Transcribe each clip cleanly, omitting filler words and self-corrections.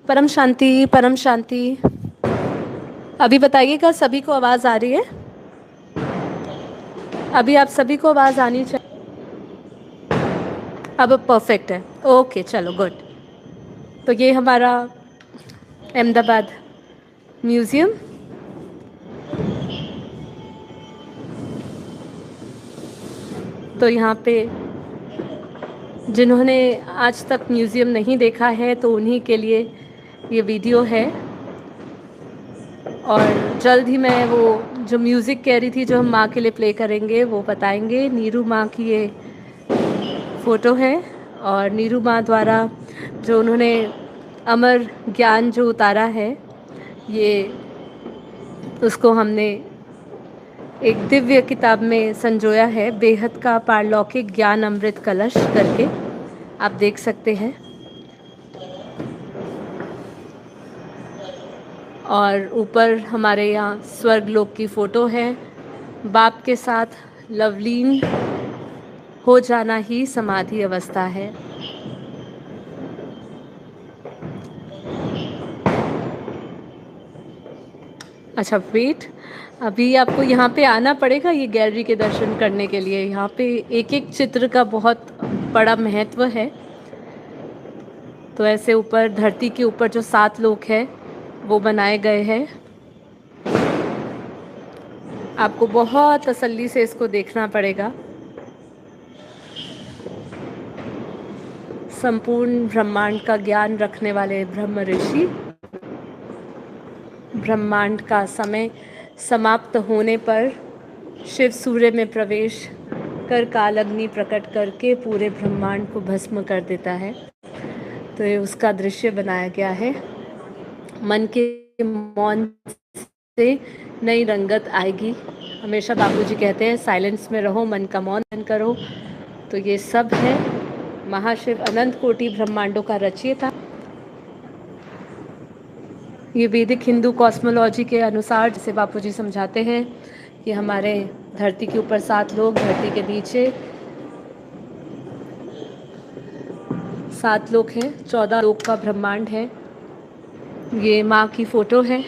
परम शांति, परम शांति। अभी बताइएगा सभी को आवाज़ आ रही है? अभी आप सभी को आवाज़ आनी चाहिए। अब परफेक्ट है। ओके, चलो गुड। तो ये हमारा अहमदाबाद म्यूज़ियम, तो यहाँ पे जिन्होंने आज तक म्यूज़ियम नहीं देखा है तो उन्हीं के लिए ये वीडियो है। और जल्द ही मैं वो जो म्यूज़िक कह रही थी जो हम माँ के लिए प्ले करेंगे वो बताएंगे। नीरू माँ की ये फ़ोटो है और नीरू माँ द्वारा जो उन्होंने अमर ज्ञान जो उतारा है, ये उसको हमने एक दिव्य किताब में संजोया है, बेहद का पारलौकिक ज्ञान अमृत कलश करके आप देख सकते हैं। और ऊपर हमारे यहाँ स्वर्गलोक की फ़ोटो है। बाप के साथ लवलीन हो जाना ही समाधि अवस्था है। अच्छा वेट, अभी आपको यहाँ पे आना पड़ेगा ये गैलरी के दर्शन करने के लिए। यहाँ पे एक एक चित्र का बहुत बड़ा महत्व है। तो ऐसे ऊपर धरती के ऊपर जो 7 लोक हैं वो बनाए गए हैं। आपको बहुत तसल्ली से इसको देखना पड़ेगा। संपूर्ण ब्रह्मांड का ज्ञान रखने वाले ब्रह्म ऋषि ब्रह्मांड का समय समाप्त होने पर शिव सूर्य में प्रवेश कर काल अग्नि प्रकट करके पूरे ब्रह्मांड को भस्म कर देता है। तो ये उसका दृश्य बनाया गया है। मन के मौन से नई रंगत आएगी। हमेशा बापूजी कहते हैं साइलेंस में रहो, मन का मौन करो। तो ये सब है महाशिव अनंत कोटि ब्रह्मांडों का रचयिता। ये वैदिक हिंदू कॉस्मोलॉजी के अनुसार जिसे बापूजी समझाते हैं कि हमारे धरती के ऊपर 7 लोग, धरती के नीचे 7 लोग हैं, 14 लोग का ब्रह्मांड है। ये माँ की फ़ोटो है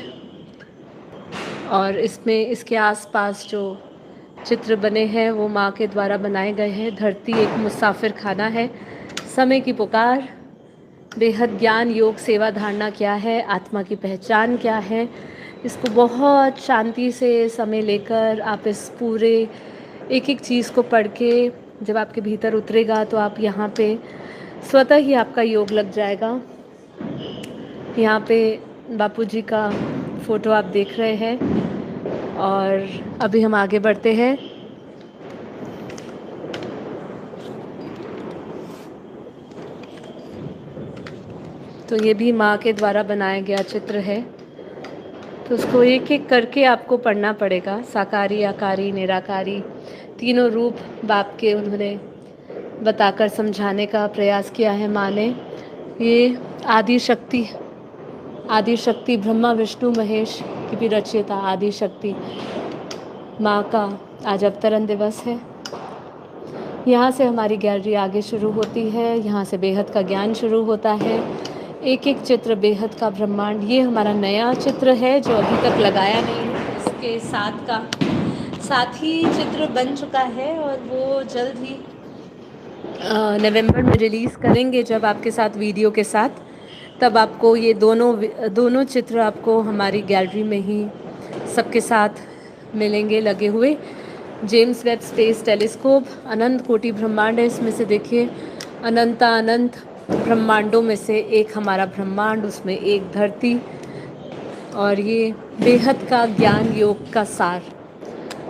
और इसमें इसके आसपास जो चित्र बने हैं वो माँ के द्वारा बनाए गए हैं। धरती एक मुसाफिर खाना है, समय की पुकार, बेहद ज्ञान, योग, सेवा, धारणा क्या है, आत्मा की पहचान क्या है, इसको बहुत शांति से समय लेकर आप इस पूरे एक एक चीज़ को पढ़ के जब आपके भीतर उतरेगा तो आप यहाँ पे स्वतः ही आपका योग लग जाएगा। यहाँ पे बापूजी का फ़ोटो आप देख रहे हैं और अभी हम आगे बढ़ते हैं। तो ये भी माँ के द्वारा बनाया गया चित्र है, तो उसको एक एक करके आपको पढ़ना पड़ेगा। साकारी, आकारी, निराकारी तीनों रूप बाप के उन्होंने बताकर समझाने का प्रयास किया है माँ ने। ये आदि शक्ति ब्रह्मा विष्णु महेश की भी रचयिता आदि शक्ति माँ का आज अवतरण दिवस है। यहाँ से हमारी गैलरी आगे शुरू होती है, यहाँ से बेहद का ज्ञान शुरू होता है। एक एक चित्र बेहद का ब्रह्मांड, ये हमारा नया चित्र है जो अभी तक लगाया नहीं है। इसके साथ ही चित्र बन चुका है और वो जल्द ही नवंबर में रिलीज़ करेंगे जब आपके साथ वीडियो के साथ, तब आपको ये दोनों चित्र आपको हमारी गैलरी में ही सबके साथ मिलेंगे लगे हुए। जेम्स वेब स्पेस टेलीस्कोप, अनंत कोटि ब्रह्मांड है इसमें से। देखिए अनंत ब्रह्मांडों में से एक हमारा ब्रह्मांड, उसमें एक धरती, और ये बेहद का ज्ञान योग का सार।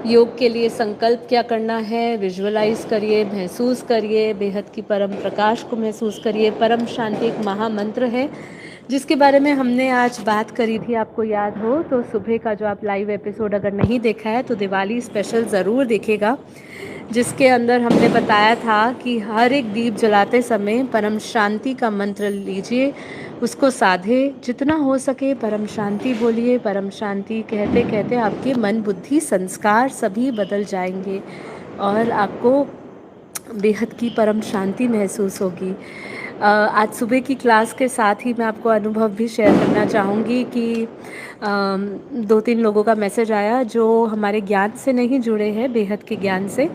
योग के लिए संकल्प क्या करना है, विजुअलाइज करिए, महसूस करिए, बेहद की परम प्रकाश को महसूस करिए। परम शांति एक महामंत्र है जिसके बारे में हमने आज बात करी थी, आपको याद हो तो सुबह का जो आप लाइव एपिसोड अगर नहीं देखा है तो दिवाली स्पेशल ज़रूर देखेगा, जिसके अंदर हमने बताया था कि हर एक दीप जलाते समय परम शांति का मंत्र लीजिए, उसको साधे, जितना हो सके परम शांति बोलिए। परम शांति कहते कहते आपके मन बुद्धि संस्कार सभी बदल जाएंगे और आपको बेहद की परम शांति महसूस होगी। आज सुबह की क्लास के साथ ही मैं आपको अनुभव भी शेयर करना चाहूँगी कि 2-3 लोगों का मैसेज आया जो हमारे ज्ञान से नहीं जुड़े हैं, बेहद के ज्ञान से,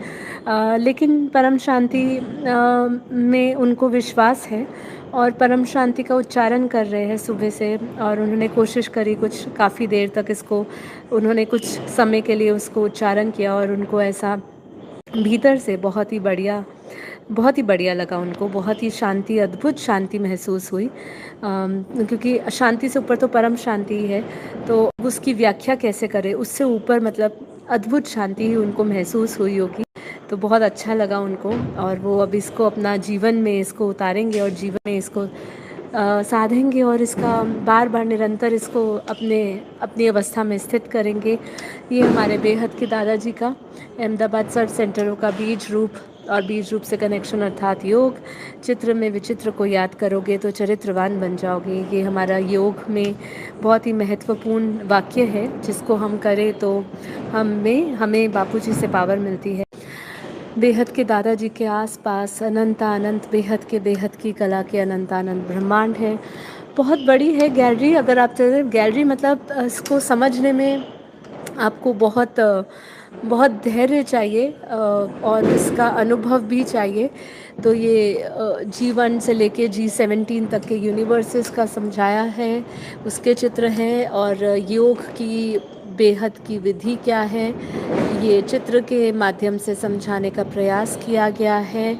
लेकिन परम शांति में उनको विश्वास है और परम शांति का उच्चारण कर रहे हैं सुबह से, और उन्होंने कोशिश करी कुछ काफ़ी देर तक इसको, उन्होंने कुछ समय के लिए उसको उच्चारण किया और उनको ऐसा भीतर से बहुत ही बढ़िया लगा उनको, बहुत ही शांति, अद्भुत शांति महसूस हुई। क्योंकि शांति से ऊपर तो परम शांति ही है, तो उसकी व्याख्या कैसे करें, उससे ऊपर मतलब अद्भुत शांति ही उनको महसूस हुई होगी। तो बहुत अच्छा लगा उनको और वो अब इसको अपना जीवन में इसको उतारेंगे और जीवन में इसको साधेंगे और इसका बार बार निरंतर इसको अपनी अवस्था में स्थित करेंगे। ये हमारे बेहद के दादाजी का अहमदाबाद सर्च सेंटरों का बीज रूप और बीज रूप से कनेक्शन अर्थात योग। चित्र में विचित्र को याद करोगे तो चरित्रवान बन जाओगे। ये हमारा योग में बहुत ही महत्वपूर्ण वाक्य है, जिसको हम करें तो हमें बापूजी से पावर मिलती है। बेहद के दादाजी के आसपास अनंत बेहद की कला के अनंत ब्रह्मांड है। बहुत बड़ी है गैलरी। अगर आप गैलरी मतलब इसको समझने में आपको बहुत धैर्य चाहिए और इसका अनुभव भी चाहिए। तो ये G1 से लेके G17 तक के यूनिवर्सेस का समझाया है, उसके चित्र हैं, और योग की बेहद की विधि क्या है ये चित्र के माध्यम से समझाने का प्रयास किया गया है।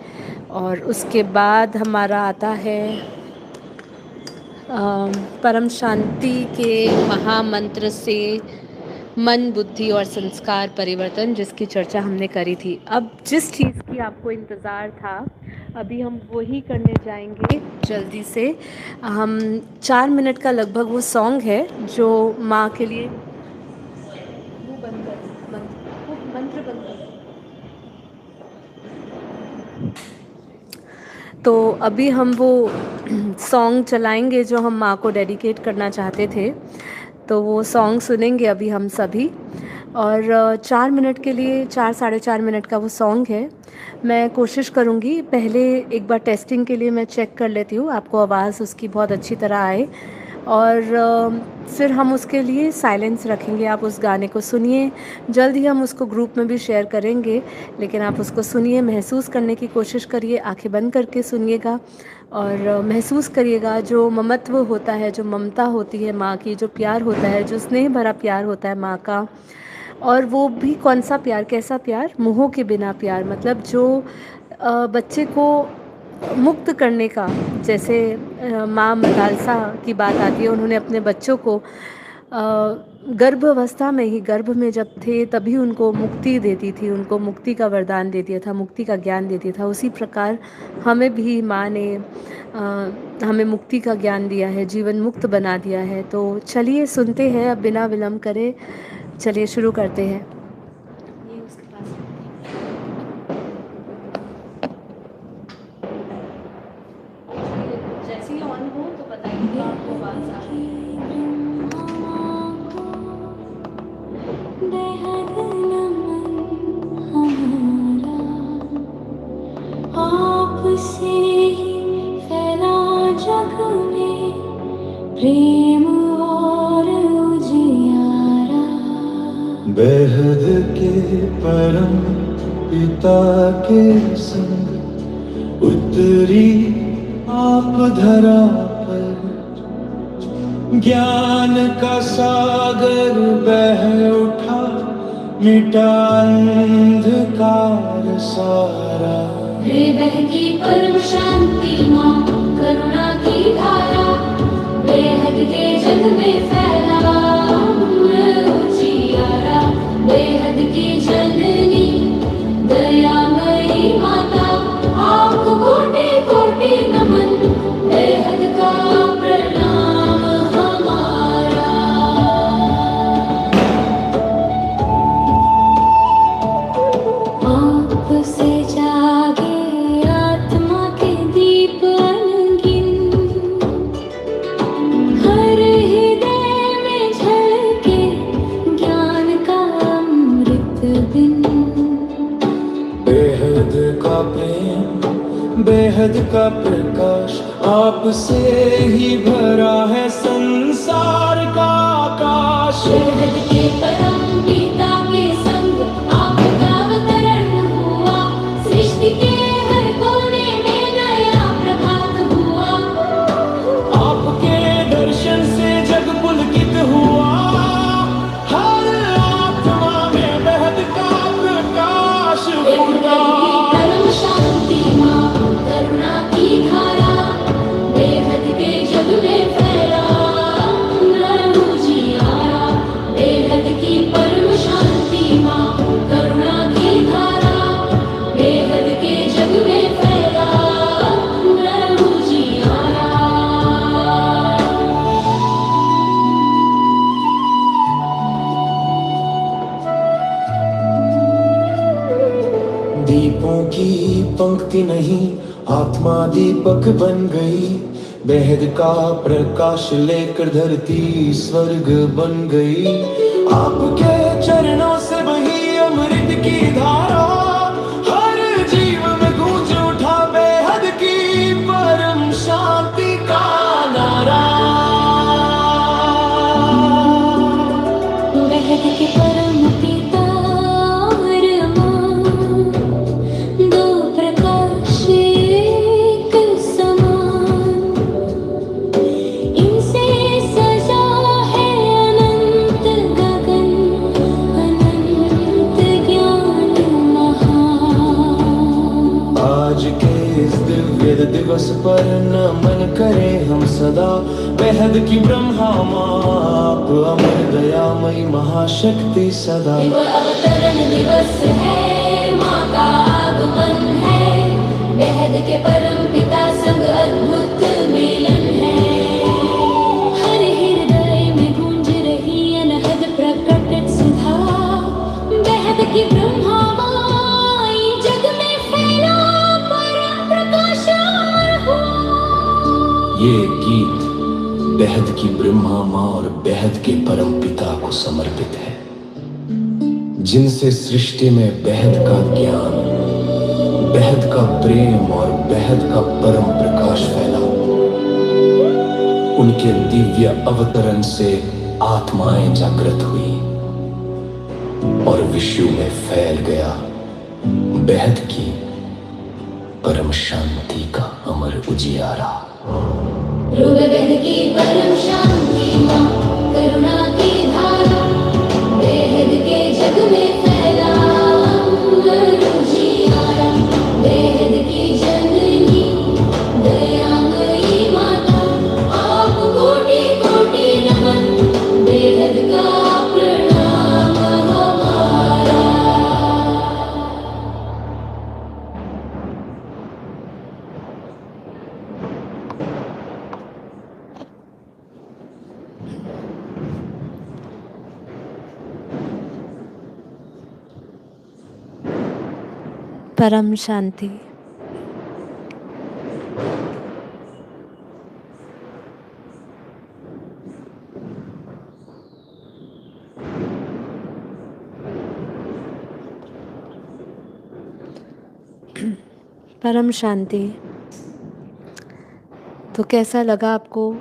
और उसके बाद हमारा आता है परम शांति के महामंत्र से मन, बुद्धि और संस्कार परिवर्तन, जिसकी चर्चा हमने करी थी। अब जिस चीज़ की आपको इंतज़ार था अभी हम वही करने जाएंगे जल्दी से। हम 4 मिनट का लगभग वो सॉन्ग है जो माँ के लिए मंत्र बंद कर। तो अभी हम वो सॉन्ग चलाएंगे जो हम माँ को डेडिकेट करना चाहते थे, तो वो सॉन्ग सुनेंगे अभी हम सभी। और 4 मिनट के लिए 4-4.5 मिनट का वो सॉन्ग है। मैं कोशिश करूँगी पहले एक बार टेस्टिंग के लिए मैं चेक कर लेती हूँ आपको आवाज़ उसकी बहुत अच्छी तरह आए, और फिर हम उसके लिए साइलेंस रखेंगे। आप उस गाने को सुनिए, जल्द ही हम उसको ग्रुप में भी शेयर करेंगे, लेकिन आप उसको सुनिए, महसूस करने की कोशिश करिए, आंखें बंद करके सुनिएगा और महसूस करिएगा जो ममत्व होता है, जो ममता होती है माँ की, जो प्यार होता है, जो स्नेह भरा प्यार होता है माँ का। और वो भी कौन सा प्यार, कैसा प्यार, मोह के बिना प्यार, मतलब जो बच्चे को मुक्त करने का। जैसे माँ मदालसा की बात आती है, उन्होंने अपने बच्चों को गर्भ अवस्था में ही, गर्भ में जब थे तभी उनको मुक्ति देती थी, उनको मुक्ति का वरदान दे दिया था, मुक्ति का ज्ञान दे दिया था। उसी प्रकार हमें भी माँ ने हमें मुक्ति का ज्ञान दिया है, जीवन मुक्त बना दिया है। तो चलिए सुनते हैं, अब बिना विलम्ब करे चलिए शुरू करते हैं। ये उसके पास जैसे ही ऑन हो तो बताइए आपको आवाज़ आ रही है। आपसे ही फैला जग में प्रेम और उजियारा, बेहद के परम पिता के संग उतरी आप धरा पर, ज्ञान का सागर बह उठा, मिटा अंधकार सारा। हृदय की परम शांति माँ, करुणा की धारा, बेहद के जग में फैला उजियारा, बेहद की जननी दयामयी माता, आपको कोटि कोटि नमन, बेहद का प्रणाम हमारा। आपसे जागे आत्मा के दीप अनगिन, हर हृदय में झलके ज्ञान का अमृत बिन, बेहद का प्रेम, बेहद का प्रकाश, आपसे ही भरा है संसार का आकाश। बेहद के परम पिता के संग आपका अवतरण हुआ, सृष्टि के हर कोने में नया प्रभात हुआ, आपके दर्शन से जग पुलकित हुआ, हर आत्मा में बेहद का प्रकाश फूटा। परम शांति माँ, करुणा की धारा, बेहद के जग में फैला उजियारा, बेहद की परम शांति माँ, करुणा की धारा, बेहद के जग में फैला उजियारा। दीपों की पंक्ति नहीं, आत्मा दीपक बन गई, बेहद का प्रकाश लेकर धरती स्वर्ग बन गई, आपके चरणों से बही अमृत की धारा, हर जीव में गूंज उठा बेहद की परम शांति का नारा। बेहद के परम पिता और माँ, दो प्रकाश एक समान, इनसे सजा है अनंत गगन, अनंत ज्ञान महान। आज के इस दिव्य दिवस पर नमन करें हम सदा, बेहद की ब्रह्मा माँ, आप अमर दयामयी महाशक्ति सदा। अवतरण दिवस है, माँ का आगमन है, बेहद के परम पिता संग अद्भुत मिलन है, हर हृदय में गूंज रही अनहद प्रकट सुधा, बेहद की ब्रह्मा माँ, जग में फैला परम प्रकाश हो। ये गीत बेहद की ब्रह्मा माँ और बेहद के परम पिता को समर्पित है, जिनसे सृष्टि में बेहद का ज्ञान, बेहद का प्रेम और बेहद का परम प्रकाश फैला। उनके दिव्य अवतरण से आत्माएं जागृत हुई और विश्व में फैल गया बेहद की परम शांति का अमर उजियारा। बेहद की परम शांति मां, करुणा की धारा, बेहद के जग में फैला अमर उजियारा। बेहद की जननी दयामयी माता, आप कोटि कोटि नमन, बेहद का प्रणाम हमारा। परम शांति। परम शांति। तो कैसा लगा आपको?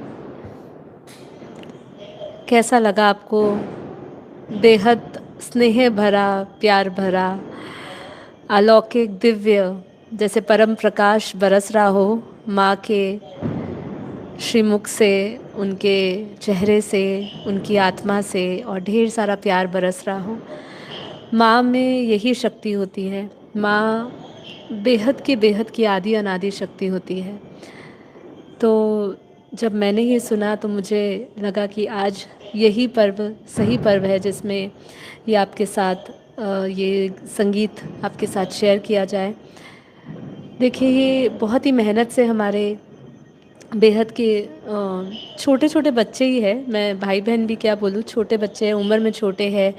कैसा लगा आपको? बेहद स्नेह भरा, प्यार भरा, अलौकिक दिव्य, जैसे परम प्रकाश बरस रहा हो माँ के श्रीमुख से, उनके चेहरे से, उनकी आत्मा से, और ढेर सारा प्यार बरस रहा हो। माँ में यही शक्ति होती है। माँ बेहद की आदि अनादि शक्ति होती है। तो जब मैंने ये सुना तो मुझे लगा कि आज यही पर्व सही पर्व है जिसमें ये आपके साथ ये संगीत आपके साथ शेयर किया जाए। देखिए, ये बहुत ही मेहनत से हमारे बेहद के छोटे छोटे बच्चे ही है, मैं भाई बहन भी क्या बोलूँ, छोटे बच्चे हैं, उम्र में छोटे हैं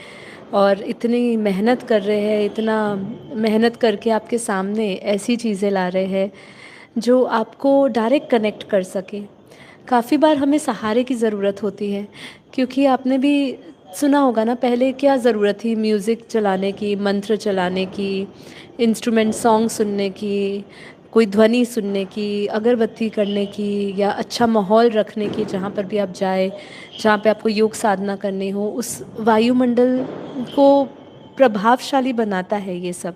और इतनी मेहनत कर रहे हैं, इतना मेहनत करके आपके सामने ऐसी चीज़ें ला रहे हैं जो आपको डायरेक्ट कनेक्ट कर सके। काफ़ी बार हमें सहारे की ज़रूरत होती है, क्योंकि आपने भी सुना होगा ना, पहले क्या ज़रूरत थी म्यूज़िक चलाने की, मंत्र चलाने की, इंस्ट्रूमेंट सॉन्ग सुनने की, कोई ध्वनि सुनने की, अगरबत्ती करने की, या अच्छा माहौल रखने की, जहाँ पर भी आप जाए, जहाँ पे आपको योग साधना करनी हो, उस वायुमंडल को प्रभावशाली बनाता है ये सब।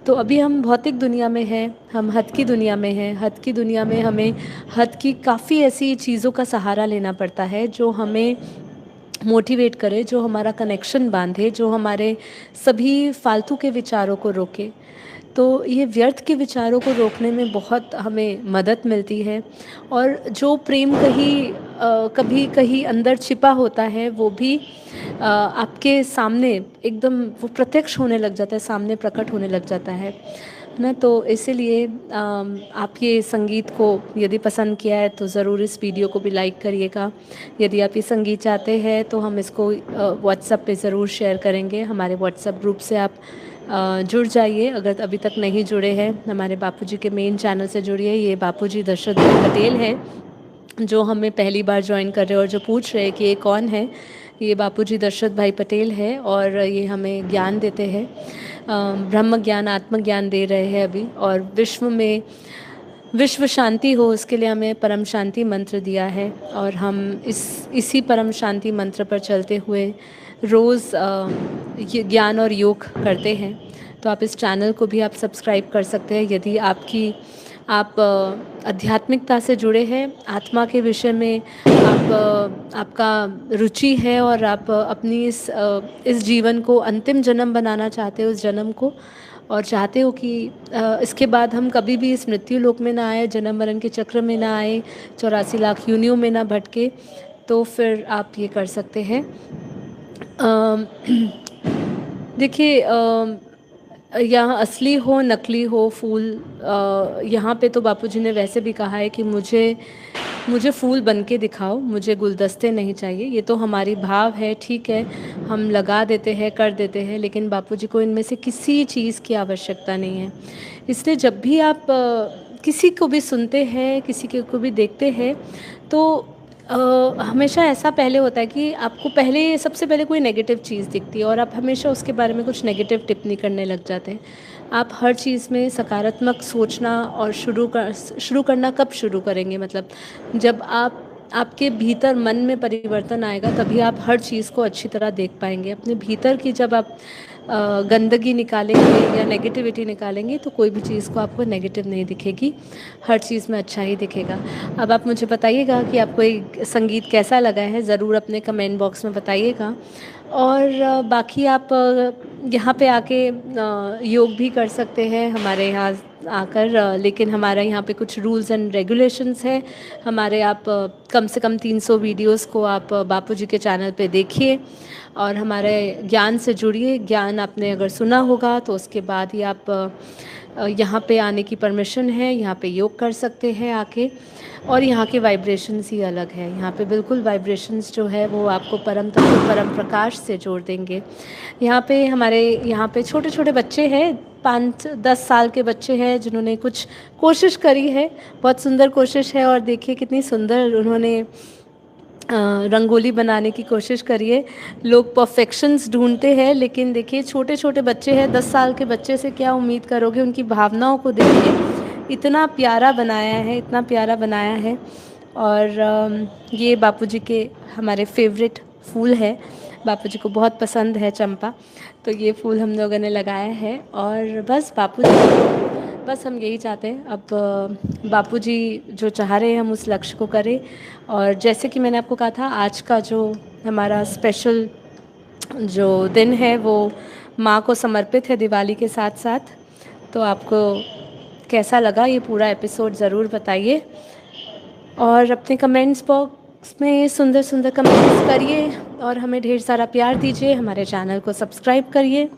तो अभी हम भौतिक दुनिया में हैं, हम हद की दुनिया में हैं। हद की दुनिया में हमें हद की काफ़ी ऐसी चीज़ों का सहारा लेना पड़ता है जो हमें मोटिवेट करे, जो हमारा कनेक्शन बांधे, जो हमारे सभी फालतू के विचारों को रोके। तो ये व्यर्थ के विचारों को रोकने में बहुत हमें मदद मिलती है। और जो प्रेम कभी कहीं अंदर छिपा होता है, वो भी आपके सामने एकदम वो प्रत्यक्ष होने लग जाता है, सामने प्रकट होने लग जाता है ना। तो इसीलिए आप ये संगीत को यदि पसंद किया है तो ज़रूर इस वीडियो को भी लाइक करिएगा। यदि आप ये संगीत चाहते हैं तो हम इसको व्हाट्सएप पे ज़रूर शेयर करेंगे। हमारे व्हाट्सएप ग्रुप से आप जुड़ जाइए अगर अभी तक नहीं जुड़े हैं। हमारे बापूजी के मेन चैनल से जुड़िए। ये बापूजी दशरथ भाई पटेल हैं जो हमें पहली बार ज्वाइन कर रहे हैं और जो पूछ रहे हैं कि ये कौन है। ये बापूजी दशरथ भाई पटेल है और ये हमें ज्ञान देते हैं, ब्रह्म ज्ञान, आत्मज्ञान दे रहे हैं अभी। और विश्व में विश्व शांति हो, उसके लिए हमें परम शांति मंत्र दिया है और हम इसी परम शांति मंत्र पर चलते हुए रोज़ ये ज्ञान और योग करते हैं। तो आप इस चैनल को भी आप सब्सक्राइब कर सकते हैं यदि आप आध्यात्मिकता से जुड़े हैं, आत्मा के विषय में आपका रुचि है और आप अपनी इस जीवन को अंतिम जन्म बनाना चाहते हो, उस जन्म को, और चाहते हो कि इसके बाद हम कभी भी इस मृत्यु लोक में ना आए, जन्म मरण के चक्र में ना आए, 84 लाख योनियों में ना भटके, तो फिर आप ये कर सकते हैं। देखिए, यहाँ असली हो नकली हो फूल, यहाँ पे तो बापूजी ने वैसे भी कहा है कि मुझे फूल बन के दिखाओ, मुझे गुलदस्ते नहीं चाहिए। ये तो हमारी भाव है, ठीक है, हम लगा देते हैं, कर देते हैं, लेकिन बापूजी को इनमें से किसी चीज़ की आवश्यकता नहीं है। इसलिए जब भी आप किसी को भी सुनते हैं, किसी को भी देखते हैं, तो हमेशा ऐसा पहले होता है कि आपको सबसे पहले कोई नेगेटिव चीज़ दिखती है और आप हमेशा उसके बारे में कुछ नेगेटिव टिप्पणी करने लग जाते हैं। आप हर चीज़ में सकारात्मक सोचना और शुरू करना कब शुरू करेंगे? मतलब जब आप आपके भीतर मन में परिवर्तन आएगा, तभी आप हर चीज़ को अच्छी तरह देख पाएंगे। अपने भीतर की जब आप गंदगी निकालेंगे या नेगेटिविटी निकालेंगे तो कोई भी चीज़ को आपको नेगेटिव नहीं दिखेगी, हर चीज़ में अच्छा ही दिखेगा। अब आप मुझे बताइएगा कि आपको ये संगीत कैसा लगा है, ज़रूर अपने कमेंट बॉक्स में बताइएगा। और बाकी आप यहाँ पे आके योग भी कर सकते हैं हमारे यहाँ आकर, लेकिन हमारे यहाँ पे कुछ रूल्स एंड रेगुलेशंस है हमारे। आप कम से कम 300 वीडियोस को आप बापू जी के चैनल पे देखिए और हमारे ज्ञान से जुड़िए। ज्ञान आपने अगर सुना होगा तो उसके बाद ही आप यहाँ पे आने की परमिशन है, यहाँ पे योग कर सकते हैं आके। और यहाँ के वाइब्रेशंस ही अलग है, यहाँ पे बिल्कुल वाइब्रेशंस जो है वो आपको परम तत्व परम प्रकाश से जोड़ देंगे। यहाँ पे हमारे यहाँ पे छोटे छोटे बच्चे हैं, 5-10 साल के बच्चे हैं जिन्होंने कुछ कोशिश करी है, बहुत सुंदर कोशिश है। और देखिए कितनी सुंदर उन्होंने रंगोली बनाने की कोशिश करिए। लोग परफेक्शंस ढूंढते हैं, लेकिन देखिए छोटे छोटे बच्चे हैं, 10 साल के बच्चे से क्या उम्मीद करोगे। उनकी भावनाओं को देखिए, इतना प्यारा बनाया है, इतना प्यारा बनाया है। और ये बापूजी के हमारे फेवरेट फूल है, बापूजी को बहुत पसंद है चंपा, तो ये फूल हम लोगों ने लगाया है। और बस बापूजी, बस हम यही चाहते हैं अब बापूजी जो चाह रहे हैं हम उस लक्ष्य को करें। और जैसे कि मैंने आपको कहा था, आज का जो हमारा स्पेशल जो दिन है वो माँ को समर्पित है दिवाली के साथ साथ। तो आपको कैसा लगा ये पूरा एपिसोड ज़रूर बताइए और अपने कमेंट्स बॉक्स में सुंदर सुंदर कमेंट्स करिए और हमें ढेर सारा प्यार दीजिए। हमारे चैनल को सब्सक्राइब करिए।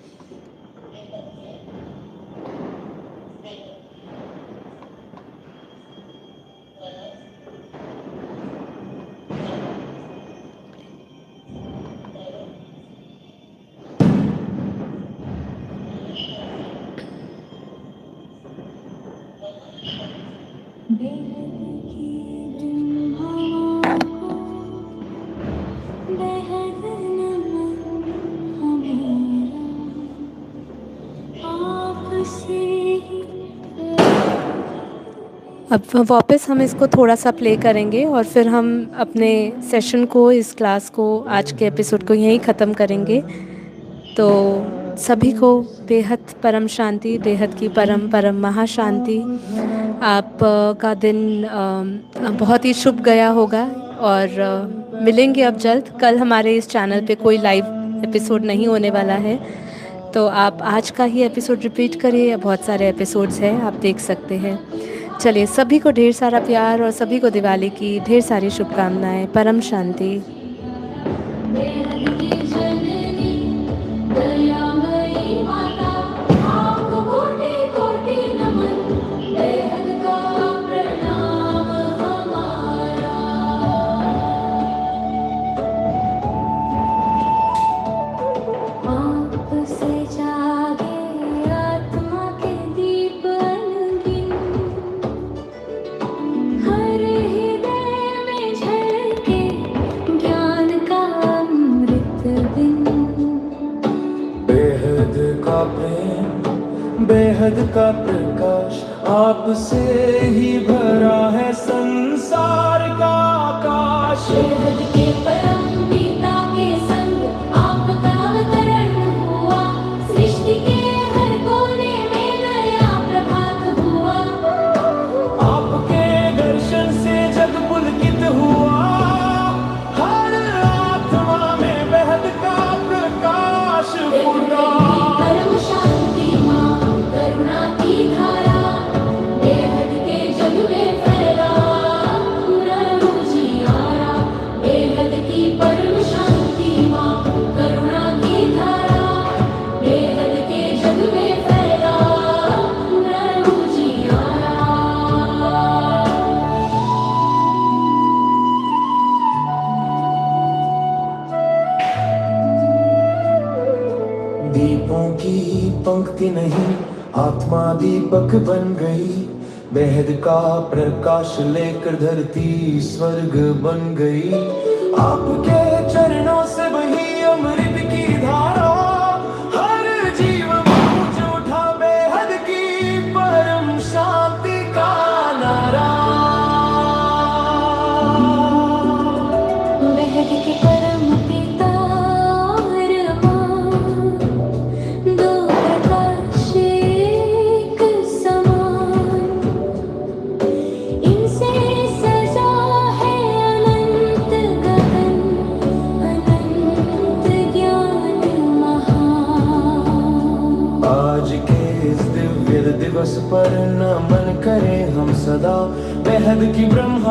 अब वापस हम इसको थोड़ा सा प्ले करेंगे और फिर हम अपने सेशन को, इस क्लास को, आज के एपिसोड को यहीं ख़त्म करेंगे। तो सभी को बेहद परम शांति, बेहद की परम परम महाशांति। आप का दिन बहुत ही शुभ गया होगा और मिलेंगे अब जल्द। कल हमारे इस चैनल पे कोई लाइव एपिसोड नहीं होने वाला है, तो आप आज का ही एपिसोड रिपीट करिए, या बहुत सारे एपिसोड्स हैं आप देख सकते हैं। चलिए, सभी को ढेर सारा प्यार और सभी को दिवाली की ढेर सारी शुभकामनाएं। परम शांति। बेहद की जननी दयामयी माता, आपको कोटि कोटि नमन, बेहद का प्रणाम हमारा। आपसे जागे आत्मा के दीप अनगिन, हर हृदय में झलके ज्ञान का अमृत बिन। बेहद का प्रेम, बेहद का प्रकाश, आपसे ही भरा है संसार का आकाश। बेहद के परम पिता के संग आपका अवतरण हुआ, सृष्टि के हर कोने में नया प्रभात हुआ। आपके दर्शन से जग पुलकित हुआ, हर आत्मा में बेहद का प्रकाश फूटा। परम शांति माँ, करुणा की धारा, बेहद के जग में फैला पूरा उजियारा। बेहद की परम शांति माँ, करुणा की धारा, बेहद के जग में फैला पूरा उजियारा। दीपों की पंक्ति नहीं, आत्मा दीपक बन गई। बेहद का प्रकाश लेकर धरती स्वर्ग बन गई। आपके चरणों से बही अमृत की धारा, हर जीव गूंज उठा बेहद की परम शांति का नारा।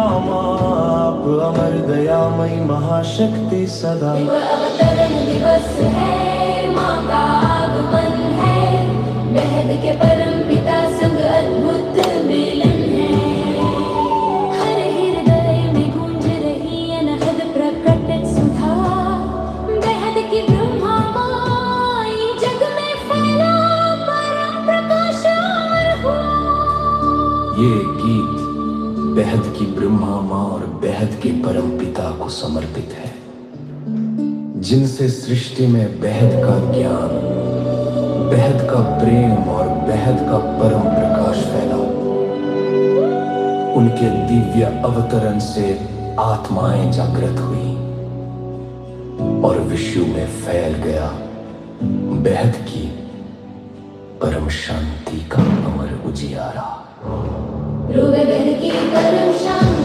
धाम आप, अमर दयामयी महाशक्ति सदा। अवतरण दिवस है, माँ का आगमन है, बेहद के परम पिता संग अद्भुत मिलन है। हर हृदय में गूंज रही अनहद प्रकट सुधा, बेहद की ब्रह्मा माई जग में फैला परम प्रकाश अमर हुआ। ये गीत बेहद की ब्रह्मा माँ और बेहद के परम पिता को समर्पित है, जिनसे सृष्टि में बेहद का ज्ञान, बेहद का प्रेम और बेहद का परम प्रकाश फैला। उनके दिव्य अवतरण से आत्माएं जागृत हुई और विश्व में फैल गया बेहद की परम शांति का अमर उजियारा। रूबे बेहद की परम शांति